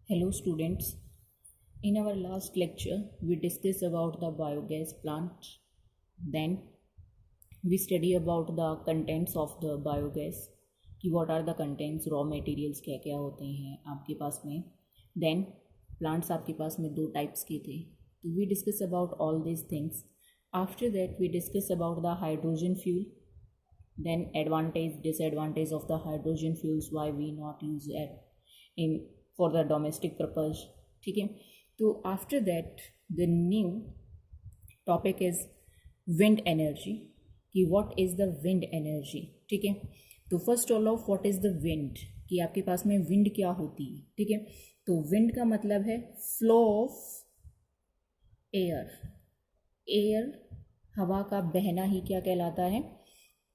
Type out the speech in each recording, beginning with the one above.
Hello students, in our last lecture we discussed about the biogas plant. Then we study about the contents of the biogas कि what are the contents, raw materials क्या क्या होते हैं आपके पास में. Then plants आपके पास में दो types के थे. तो we discuss about all these things. After that we discuss about the hydrogen fuel. Then advantage, disadvantage of the hydrogen fuels, why we not use it in for the domestic purpose. ठीक है. तो after that the new topic is wind energy कि what is the wind energy. ठीक है. तो first all of what is the wind कि आपके पास में विंड क्या होती है. ठीक है. तो विंड का मतलब है फ्लो ऑफ एयर. एयर हवा का बहना ही क्या कहलाता है,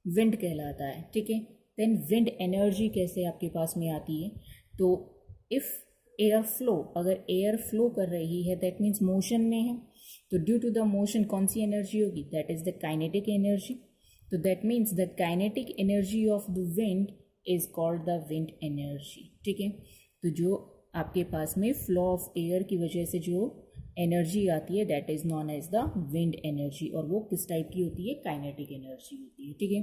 विंड कहलाता है. ठीक है. देन विंड एनर्जी कैसे आपके पास में आती है. तो इफ़ एयर फ्लो, अगर एयर फ्लो कर रही है दैट मीन्स मोशन में है. तो ड्यू टू द मोशन कौन सी एनर्जी होगी, that is the kinetic energy. तो that means the kinetic energy of the wind is called the wind energy. ठीक है. तो जो आपके पास में फ्लो ऑफ एयर की वजह से जो एनर्जी आती है that is known as the wind energy. और वो किस टाइप की होती है, काइनेटिक एनर्जी होती है. ठीक है.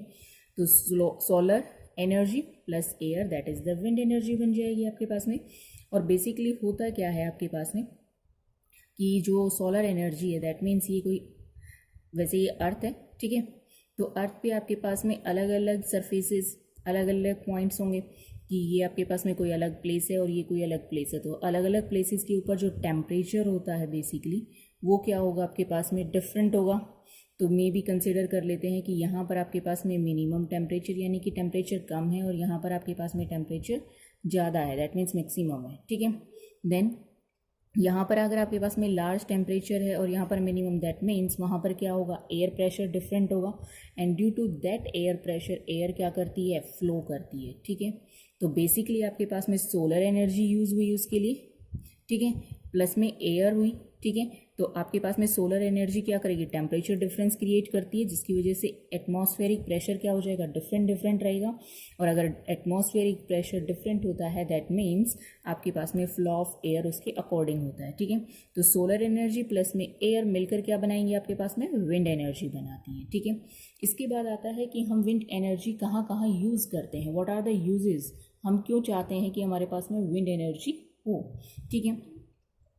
तो solar energy plus air that is the wind energy बन जाएगी आपके पास में. और बेसिकली होता क्या है आपके पास में कि जो सोलर एनर्जी है दैट मीन्स ये कोई, वैसे ये अर्थ है. ठीक है. तो अर्थ पे आपके पास में अलग अलग सरफेसेस, अलग अलग पॉइंट्स होंगे कि ये आपके पास में कोई अलग प्लेस है और ये कोई अलग प्लेस है. तो अलग अलग प्लेसेस के ऊपर जो टेम्परेचर होता है बेसिकली वो क्या होगा आपके पास में, डिफरेंट होगा. तो मे भी कंसिडर कर लेते हैं कि यहाँ पर आपके पास में मिनिमम टेम्परेचर यानी कि टेम्परेचर कम है और यहाँ पर आपके पास में टेम्परेचर ज़्यादा है, दैट मीन्स मैक्सिमम है. ठीक है. देन यहाँ पर अगर आपके पास में लार्ज टेम्परेचर है और यहाँ पर मिनिमम, दैट मीन्स वहाँ पर क्या होगा, एयर प्रेशर डिफरेंट होगा. And due to that air pressure air क्या करती है, फ्लो करती है. ठीक है. तो बेसिकली आपके पास में सोलर एनर्जी यूज़ हुई उसके लिए. ठीक है. प्लस में एयर हुई. ठीक है. तो आपके पास में सोलर एनर्जी क्या करेगी, टेम्परेचर डिफरेंस क्रिएट करती है जिसकी वजह से एटमॉस्फेरिक प्रेशर क्या हो जाएगा, डिफरेंट रहेगा. और अगर एटमॉस्फेरिक प्रेशर डिफरेंट होता है दैट मीन्स आपके पास में फ्लो ऑफ एयर उसके अकॉर्डिंग होता है. ठीक है. तो सोलर एनर्जी प्लस में एयर मिलकर क्या बनाएंगे आपके पास में, विंड एनर्जी बनाती है. ठीक है. इसके बाद आता है कि हम विंड एनर्जी कहाँ कहाँ यूज़ करते हैं, व्हाट आर द यूजेस, हम क्यों चाहते हैं कि हमारे पास में विंड एनर्जी हो. ठीक है.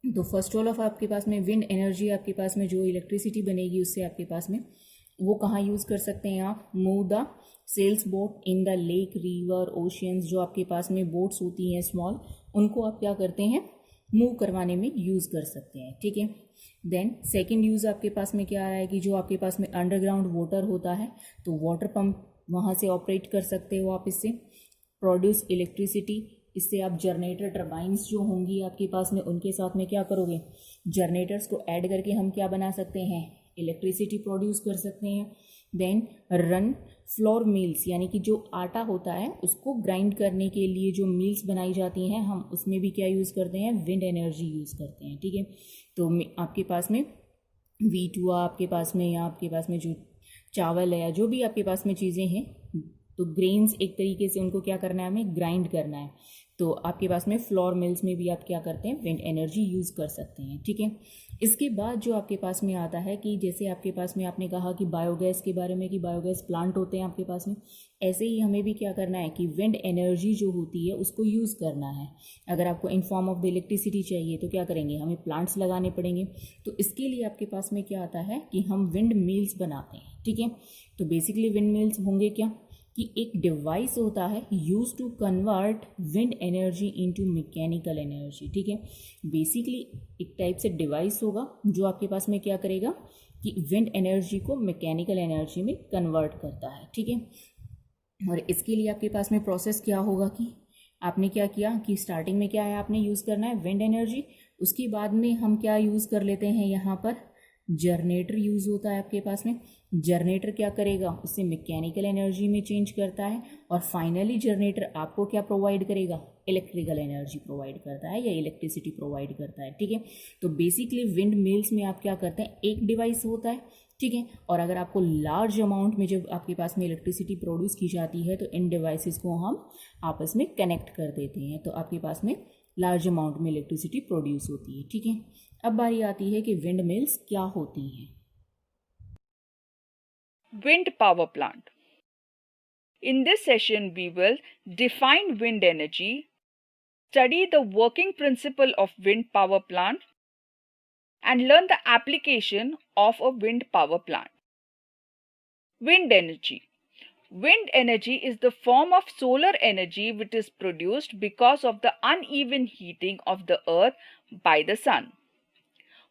तो फर्स्ट ऑल ऑफ आपके पास में विंड एनर्जी आपके पास में जो इलेक्ट्रिसिटी बनेगी उससे आपके पास में वो कहाँ यूज़ कर सकते हैं आप, move the sails boat in the lake, river, oceans. जो आपके पास में बोट्स होती हैं स्मॉल, उनको आप क्या करते हैं, मूव करवाने में यूज़ कर सकते हैं. ठीक है. देन सेकेंड यूज़ आपके पास में क्या आ रहा है कि जो आपके पास में अंडरग्राउंड वाटर होता है तो वाटर पंप वहाँ से ऑपरेट कर सकते हो आप. इससे प्रोड्यूस इलेक्ट्रिसिटी, इससे आप जनरेटर टर्बाइंस जो होंगी आपके पास में उनके साथ में क्या करोगे, जनरेटर्स को ऐड करके हम क्या बना सकते हैं, इलेक्ट्रिसिटी प्रोड्यूस कर सकते हैं. देन रन फ्लोर मिल्स यानी कि जो आटा होता है उसको ग्राइंड करने के लिए जो मिल्स बनाई जाती हैं हम उसमें भी क्या यूज़ करते हैं, विंड एनर्जी यूज़ करते हैं. ठीक है. तो आपके पास में वीट हुआ आपके पास में, या आपके पास में जो चावल है या जो भी आपके पास में चीज़ें हैं, तो ग्रेन्स एक तरीके से उनको क्या करना है, हमें ग्राइंड करना है. तो आपके पास में फ्लोर मिल्स में भी आप क्या करते हैं, विंड एनर्जी यूज़ कर सकते हैं. ठीक है. इसके बाद जो आपके पास में आता है कि जैसे आपके पास में आपने कहा कि बायोगैस के बारे में कि बायोगैस प्लांट होते हैं आपके पास में, ऐसे ही हमें भी क्या करना है कि विंड एनर्जी जो होती है उसको यूज़ करना है. अगर आपको in form of the electricity चाहिए तो क्या करेंगे, हमें प्लांट्स लगाने पड़ेंगे. तो इसके लिए आपके पास में क्या आता है कि हम विंड मिल्स बनाते हैं. ठीक है. तो बेसिकली विंड मिल्स होंगे क्या कि एक डिवाइस होता है use to convert wind energy into mechanical energy. ठीक है. बेसिकली एक टाइप से डिवाइस होगा जो आपके पास में क्या करेगा कि विंड एनर्जी को मैकेनिकल एनर्जी में कन्वर्ट करता है. ठीक है. और इसके लिए आपके पास में प्रोसेस क्या होगा कि आपने क्या किया कि स्टार्टिंग में क्या है, आपने यूज़ करना है विंड एनर्जी. उसके बाद में हम क्या यूज़ कर लेते हैं, यहाँ पर जनरेटर यूज़ होता है आपके पास में. जनरेटर क्या करेगा, उससे मैकेनिकल एनर्जी में चेंज करता है. और फाइनली जनरेटर आपको क्या प्रोवाइड करेगा, इलेक्ट्रिकल एनर्जी प्रोवाइड करता है या इलेक्ट्रिसिटी प्रोवाइड करता है. ठीक है. तो बेसिकली विंड मिल्स में आप क्या करते हैं, एक डिवाइस होता है. ठीक है. और अगर आपको लार्ज अमाउंट में जब आपके पास में इलेक्ट्रिसिटी प्रोड्यूस की जाती है तो इन डिवाइसेस को हम आपस में कनेक्ट कर देते हैं. तो आपके पास में लार्ज अमाउंट में इलेक्ट्रिसिटी प्रोड्यूस होती है। ठीक है, अब बारी आती है कि विंड मिल्स क्या होती हैं। Wind power plant. In this session, we will define wind energy, study the working principle of wind power plant, and learn the application of a wind power plant. Wind energy. Wind energy is the form of solar energy which is produced because of the uneven heating of the earth by the sun.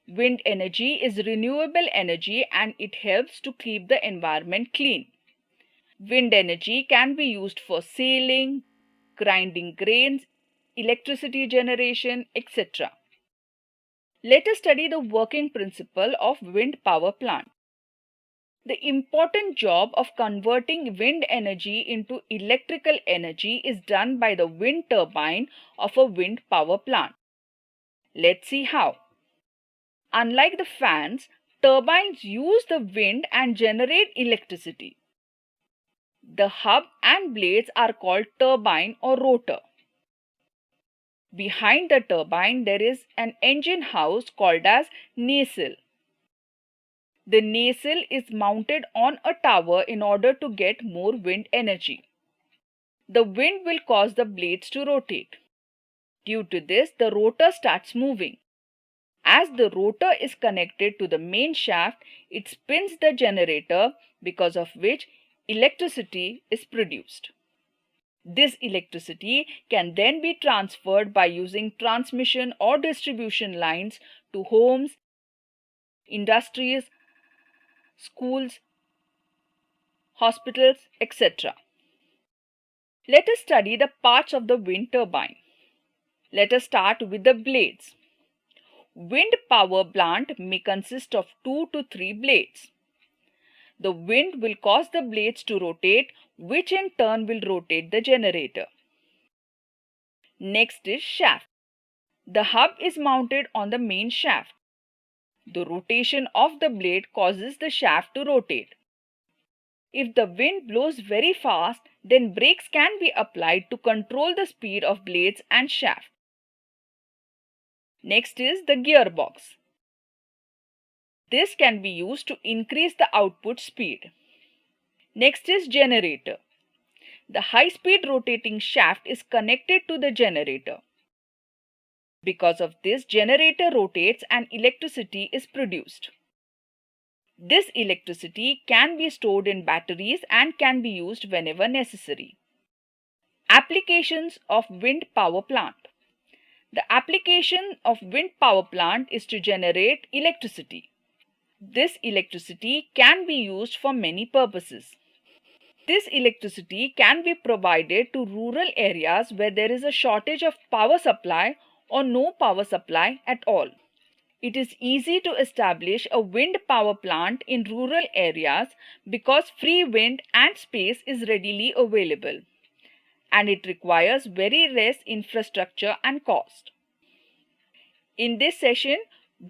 Wind energy is renewable energy and it helps to keep the environment clean. Wind energy can be used for sailing, grinding grains, electricity generation, etc. Let us study the working principle of wind power plant. The important job of converting wind energy into electrical energy is done by the wind turbine of a wind power plant. Let's see how. Unlike the fans, turbines use the wind and generate electricity. The hub and blades are called turbine or rotor. Behind the turbine, there is an engine house called as nacelle. The nacelle is mounted on a tower in order to get more wind energy. The wind will cause the blades to rotate. Due to this, the rotor starts moving. As the rotor is connected to the main shaft, it spins the generator, because of which electricity is produced. This electricity can then be transferred by using transmission or distribution lines to homes, industries, schools, hospitals, etc. Let us study the parts of the wind turbine. Let us start with the blades. Wind power plant may consist of 2 to 3 blades. The wind will cause the blades to rotate, which in turn will rotate the generator. Next is shaft. The hub is mounted on the main shaft. The rotation of the blade causes the shaft to rotate. If the wind blows very fast, then brakes can be applied to control the speed of blades and shaft. Next is the gearbox. This can be used to increase the output speed. Next is generator. The high-speed rotating shaft is connected to the generator. Because of this, generator rotates and electricity is produced. This electricity can be stored in batteries and can be used whenever necessary. Applications of wind power plant. The application of wind power plant is to generate electricity. This electricity can be used for many purposes. This electricity can be provided to rural areas where there is a shortage of power supply or no power supply at all. It is easy to establish a wind power plant in rural areas because free wind and space is readily available, and it requires very less infrastructure and cost. In this session,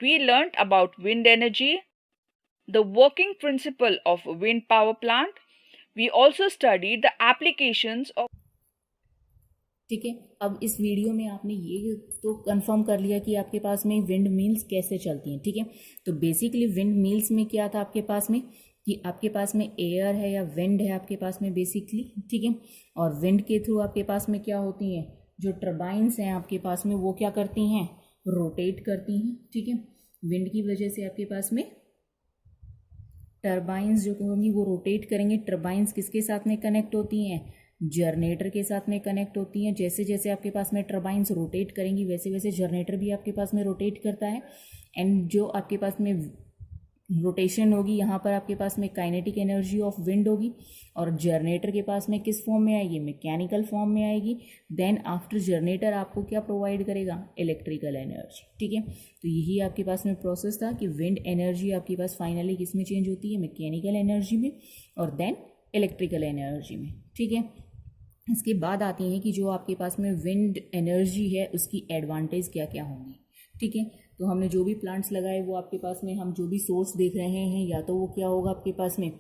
we learnt about wind energy, the working principle of a wind power plant. We also studied the applications of. ठीक है, अब इस video में आपने ये तो confirm कर लिया कि आपके पास में विंड मिल्स कैसे चलती हैं। ठीक है, तो बेसिकली विंड मिल्स में क्या था आपके पास में कि आपके पास में एयर है या विंड है आपके पास में बेसिकली। ठीक है, और विंड के थ्रू आपके पास में क्या होती हैं, जो टर्बाइंस हैं आपके पास में वो क्या करती हैं, रोटेट करती हैं। ठीक है, विंड की वजह से आपके पास में टर्बाइंस जो होंगी वो रोटेट करेंगे। टर्बाइंस किसके साथ में कनेक्ट होती हैं, जनरेटर के साथ में कनेक्ट होती हैं। जैसे जैसे आपके पास में टर्बाइंस रोटेट करेंगी वैसे वैसे जनरेटर भी आपके पास में रोटेट करता है। एंड जो आपके पास में रोटेशन होगी यहाँ पर आपके पास में काइनेटिक एनर्जी ऑफ विंड होगी, और जनरेटर के पास में किस फॉर्म में आएगी, मैकेनिकल फॉर्म में आएगी। देन आफ्टर जनरेटर आपको क्या प्रोवाइड करेगा, इलेक्ट्रिकल एनर्जी। ठीक है, तो यही आपके पास में प्रोसेस था कि विंड एनर्जी आपके पास फाइनली किस में चेंज होती है, मैकेनिकल एनर्जी में, और देन इलेक्ट्रिकल एनर्जी में। ठीक है, इसके बाद आती हैं कि जो आपके पास में विंड एनर्जी है उसकी एडवांटेज क्या क्या होंगी। ठीक है, तो हमने जो भी प्लांट्स लगाए वो आपके पास में हम जो भी सोर्स देख रहे हैं, या तो वो क्या होगा आपके पास में,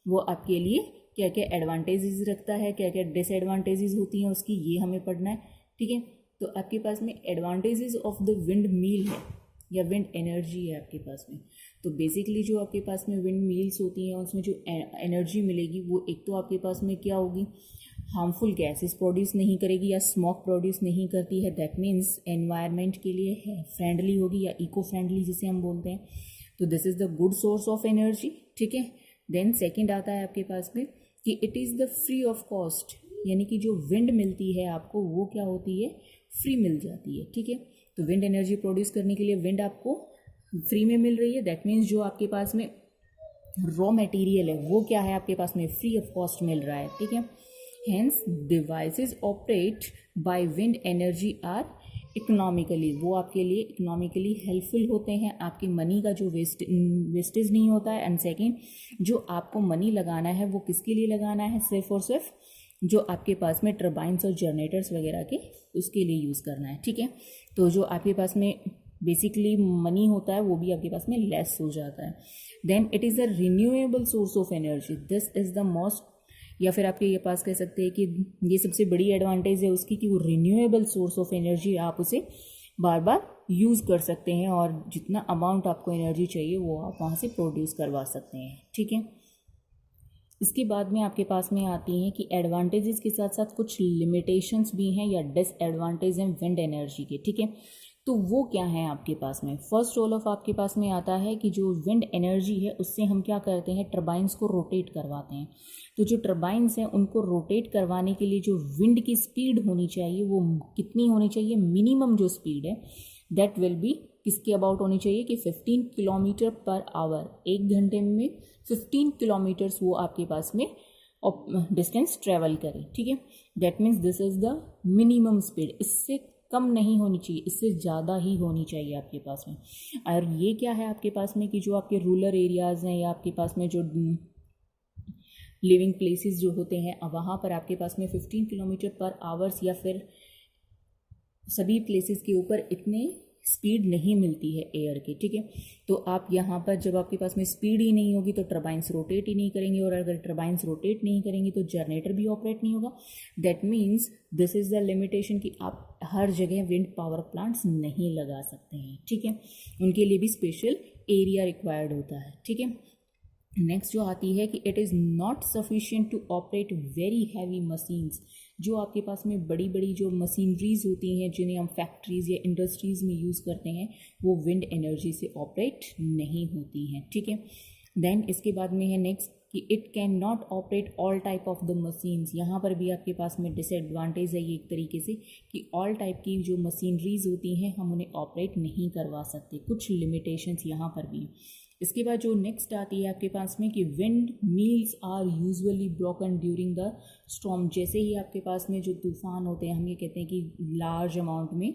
वो आपके लिए क्या क्या एडवांटेजेस रखता है, क्या क्या डिसएडवांटेजेस होती हैं उसकी, ये हमें पढ़ना है। ठीक है, तो आपके पास में advantages of the wind mill है या विंड एनर्जी है आपके पास में। तो बेसिकली जो आपके पास में विंड मिल्स होती हैं उसमें जो एनर्जी मिलेगी वो एक तो आपके पास में क्या होगी, हार्मफुल गैसेस प्रोड्यूस नहीं करेगी या स्मोक प्रोड्यूस नहीं करती है। दैट मीन्स एनवायरनमेंट के लिए है फ्रेंडली होगी या इको फ्रेंडली जिसे हम बोलते हैं। तो this is the good source of energy, ठीक है। देन सेकेंड आता है आपके पास में कि it is the free of cost, यानी कि जो विंड मिलती है आपको वो क्या होती है, फ्री मिल जाती है, ठीक है। तो विंड एनर्जी प्रोड्यूस करने के लिए विंड आपको फ्री में मिल रही है। दैट मीन्स जो आपके पास में रॉ मटेरियल है वो क्या है आपके पास में फ्री ऑफ कॉस्ट मिल रहा है, ठीक है। Hence devices operate by wind energy are economically, वो आपके लिए इकोनॉमिकली हेल्पफुल होते हैं, आपके मनी का जो वेस्टेज नहीं होता है। एंड सेकेंड, जो आपको मनी लगाना है वो किसके लिए लगाना है, सिर्फ और सिर्फ जो आपके पास में टर्बाइंस और जनरेटर्स वगैरह के उसके लिए यूज़ करना है, ठीक है। तो जो आपके पास में बेसिकली मनी होता है वो भी आपके पास में लेस हो जाता है। Then it is a renewable source of energy, this is the most, या फिर आपके ये पास कह सकते हैं कि ये सबसे बड़ी एडवांटेज है उसकी कि वो रिन्यूएबल सोर्स ऑफ एनर्जी, आप उसे बार बार यूज़ कर सकते हैं और जितना अमाउंट आपको एनर्जी चाहिए वो आप वहाँ से प्रोड्यूस करवा सकते हैं, ठीक है। इसके बाद में आपके पास में आती हैं कि एडवांटेजेस के साथ साथ कुछ लिमिटेशंस भी हैं या डिसएडवांटेज हैं विंड एनर्जी के, ठीक है। तो वो क्या है आपके पास में, फर्स्ट ऑल ऑफ आपके पास में आता है कि जो विंड एनर्जी है उससे हम क्या करते हैं, टर्बाइंस को रोटेट करवाते हैं। तो जो टर्बाइंस हैं उनको रोटेट करवाने के लिए जो विंड की स्पीड होनी चाहिए वो कितनी होनी चाहिए, मिनिमम जो स्पीड है दैट विल बी किसके अबाउट होनी चाहिए कि 15 किलोमीटर पर आवर, 1 घंटे में 15 किलोमीटर्स वो आपके पास में डिस्टेंस ट्रेवल करे, ठीक है। That means this is the minimum speed, इससे कम नहीं होनी चाहिए, इससे ज़्यादा ही होनी चाहिए आपके पास में। और ये क्या है आपके पास में कि जो आपके रूरल एरियाज़ हैं या आपके पास में जो लिविंग प्लेसेस जो होते हैं वहाँ पर आपके पास में 15 किलोमीटर पर आवर्स या फिर सभी प्लेसेस के ऊपर इतने स्पीड नहीं मिलती है एयर की, ठीक है। तो आप यहाँ पर जब आपके पास में स्पीड ही नहीं होगी तो टर्बाइंस रोटेट ही नहीं करेंगे, और अगर टर्बाइंस रोटेट नहीं करेंगे तो जनरेटर भी ऑपरेट नहीं होगा। That means this is the limitation कि आप हर जगह विंड पावर प्लांट्स नहीं लगा सकते हैं, ठीक है। उनके लिए भी स्पेशल एरिया रिक्वायर्ड होता है, ठीक है। नेक्स्ट जो आती है कि it is not sufficient to operate very heavy machines, जो आपके पास में बड़ी बड़ी जो मशीनरीज होती हैं जिन्हें हम फैक्ट्रीज़ या इंडस्ट्रीज़ में यूज़ करते हैं वो विंड एनर्जी से ऑपरेट नहीं होती हैं, ठीक है। देन इसके बाद में है नेक्स्ट कि it can not operate all type of the machines, यहाँ पर भी आपके पास में डिसएडवांटेज है ये एक तरीके से कि ऑल टाइप की जो मशीनरीज होती हैं हम उन्हें ऑपरेट नहीं करवा सकते, कुछ लिमिटेशंस यहाँ पर भी। इसके बाद जो नेक्स्ट आती है आपके पास में कि wind mills are usually broken during the storm, जैसे ही आपके पास में जो तूफान होते हैं हम ये कहते हैं कि लार्ज अमाउंट में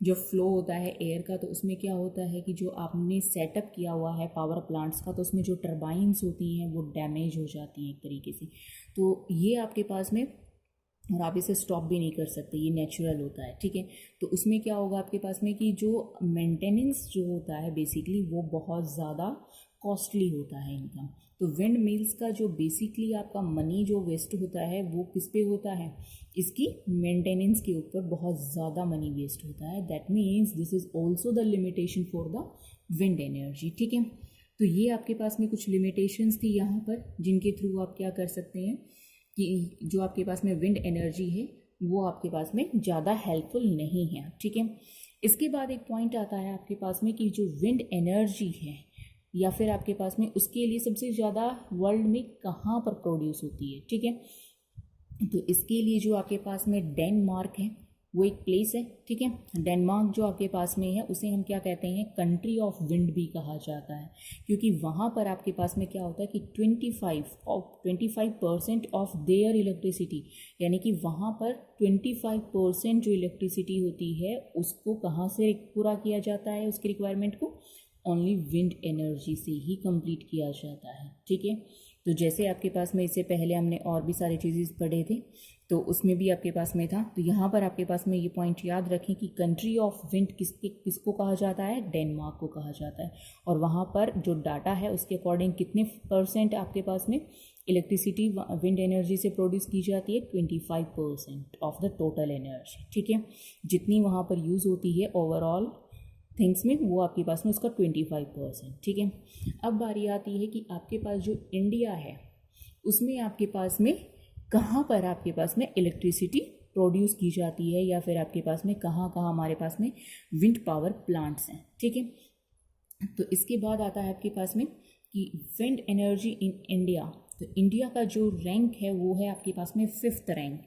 जो फ्लो होता है एयर का, तो उसमें क्या होता है कि जो आपने सेटअप किया हुआ है पावर प्लांट्स का तो उसमें जो टर्बाइंस होती हैं वो डैमेज हो जाती हैं एक तरीके से। तो ये आपके पास में, और आप इसे स्टॉप भी नहीं कर सकते, ये नेचुरल होता है, ठीक है। तो उसमें क्या होगा आपके पास में कि जो मेंटेनेंस जो होता है बेसिकली वो बहुत ज़्यादा कॉस्टली होता है इनका। तो विंड मिल्स का जो बेसिकली आपका मनी जो वेस्ट होता है वो किस पे होता है, इसकी मेंटेनेंस के ऊपर बहुत ज़्यादा मनी वेस्ट होता है। That means this is also the limitation for the wind energy, ठीक है। तो ये आपके पास में कुछ लिमिटेशंस थी यहाँ पर जिनके थ्रू आप क्या कर सकते हैं कि जो आपके पास में विंड एनर्जी है वो आपके पास में ज़्यादा हेल्पफुल नहीं है, ठीक है। इसके बाद एक पॉइंट आता है आपके पास में कि जो विंड एनर्जी है या फिर आपके पास में उसके लिए सबसे ज़्यादा वर्ल्ड में कहाँ पर प्रोड्यूस होती है, ठीक है। तो इसके लिए जो आपके पास में डेनमार्क है वो एक प्लेस है, ठीक है। डेनमार्क जो आपके पास में है उसे हम क्या कहते हैं, कंट्री ऑफ विंड भी कहा जाता है, क्योंकि वहाँ पर आपके पास में क्या होता है कि 25% ऑफ देयर इलेक्ट्रिसिटी, यानी कि वहाँ पर 25% जो इलेक्ट्रिसिटी होती है उसको कहाँ से पूरा किया जाता है, उसकी रिक्वायरमेंट को ओनली विंड एनर्जी से ही कंप्लीट किया जाता है, ठीक है। तो जैसे आपके पास में इससे पहले हमने और भी सारे चीज़ें पढ़े थे तो उसमें भी आपके पास में था, तो यहाँ पर आपके पास में ये पॉइंट याद रखें कि कंट्री ऑफ विंड किसको कहा जाता है, डेनमार्क को कहा जाता है। और वहाँ पर जो डाटा है उसके अकॉर्डिंग कितने % आपके पास में इलेक्ट्रिसिटी विंड एनर्जी से प्रोड्यूस की जाती है 25% ऑफ द टोटल एनर्जी, ठीक है। जितनी वहाँ पर यूज़ होती है ओवरऑल थिंग्स में, वो आपके पास में उसका 25%, ठीक है। अब बारी आती है कि आपके पास जो इंडिया है उसमें आपके पास में कहाँ पर आपके पास में इलेक्ट्रिसिटी प्रोड्यूस की जाती है, या फिर आपके पास में कहाँ कहाँ हमारे पास में विंड पावर प्लांट्स हैं, ठीक है। तो इसके बाद आता है आपके पास में कि विंड एनर्जी इन इंडिया। तो इंडिया का जो रैंक है वो है आपके पास में 5th rank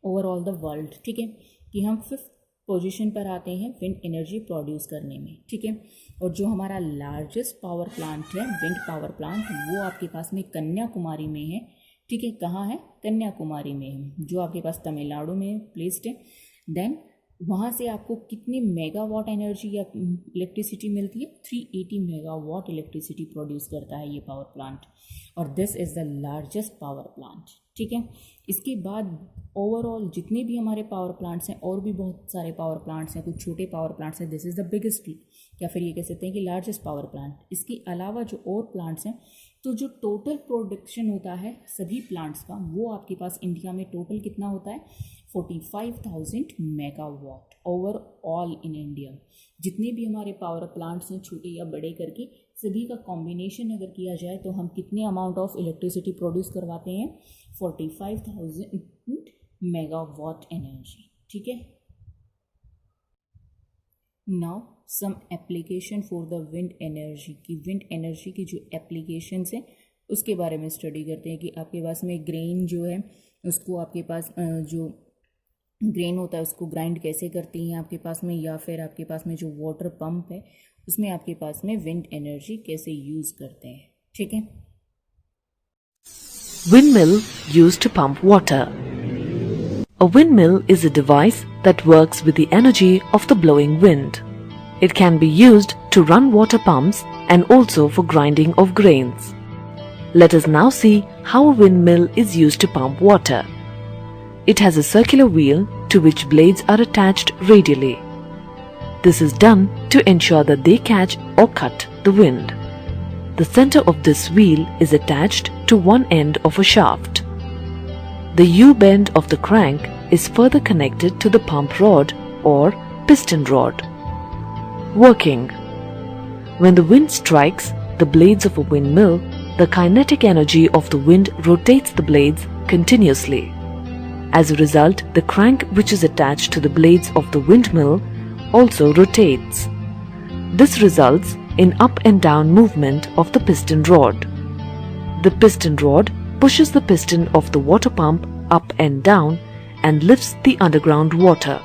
overall the world, ठीक है, कि हम 5th पोजीशन पर आते हैं विंड एनर्जी प्रोड्यूस करने में, ठीक है। और जो हमारा लार्जेस्ट पावर प्लांट है विंड पावर प्लांट, वो आपके पास में कन्याकुमारी में है, ठीक है। कहाँ है? कन्याकुमारी में है, जो आपके पास तमिलनाडु में प्लेस्ड है। देन वहाँ से आपको कितनी मेगावाट एनर्जी या इलेक्ट्रिसिटी मिलती है? 380 मेगावाट इलेक्ट्रिसिटी प्रोड्यूस करता है ये पावर प्लांट, और this is the largest power plant, ठीक है। इसके बाद ओवरऑल जितने भी हमारे पावर प्लांट्स हैं, और भी बहुत सारे पावर प्लांट्स हैं, कुछ छोटे पावर प्लांट्स हैं, दिस इज़ द बिगेस्ट, या फिर ये कह सकते हैं कि लार्जेस्ट पावर प्लांट। इसके अलावा जो और प्लांट्स हैं, तो जो टोटल प्रोडक्शन होता है सभी प्लांट्स का, वो आपके पास इंडिया में टोटल कितना होता है? 45,000 मेगावाट ओवरऑल इन इंडिया। जितने भी हमारे पावर प्लांट्स हैं छोटे या बड़े करके, सभी का कॉम्बिनेशन अगर किया जाए तो हम कितने अमाउंट ऑफ इलेक्ट्रिसिटी प्रोड्यूस करवाते हैं? 45,000 मेगावाट एनर्जी, ठीक है। Now some application for the wind energy, की विंड एनर्जी की जो एप्लीकेशंस हैं उसके बारे में स्टडी करते हैं। कि आपके पास में ग्रेन जो है उसको आपके पास जो ग्रेन होता है उसको ग्राइंड कैसे करती हैं आपके पास में, या फिर आपके पास में जो वाटर पंप है उसमें आपके पास में विंड एनर्जी कैसे यूज़ करते हैं, ठीक है। Windmill used to pump water. A windmill is a device that works with the energy of the blowing wind. It can be used to run water pumps and also for grinding of grains. Let us now see how a windmill is used to pump water. It has a circular wheel to which blades are attached radially. This is done to ensure that they catch or cut the wind. The center of this wheel is attached to one end of a shaft. The U-bend of the crank is further connected to the pump rod or piston rod. Working. When the wind strikes the blades of a windmill, the kinetic energy of the wind rotates the blades continuously. As a result, the crank which is attached to the blades of the windmill also rotates. This results in up and down movement of the piston rod. The piston rod pushes the piston of the water pump up and down and lifts the underground water.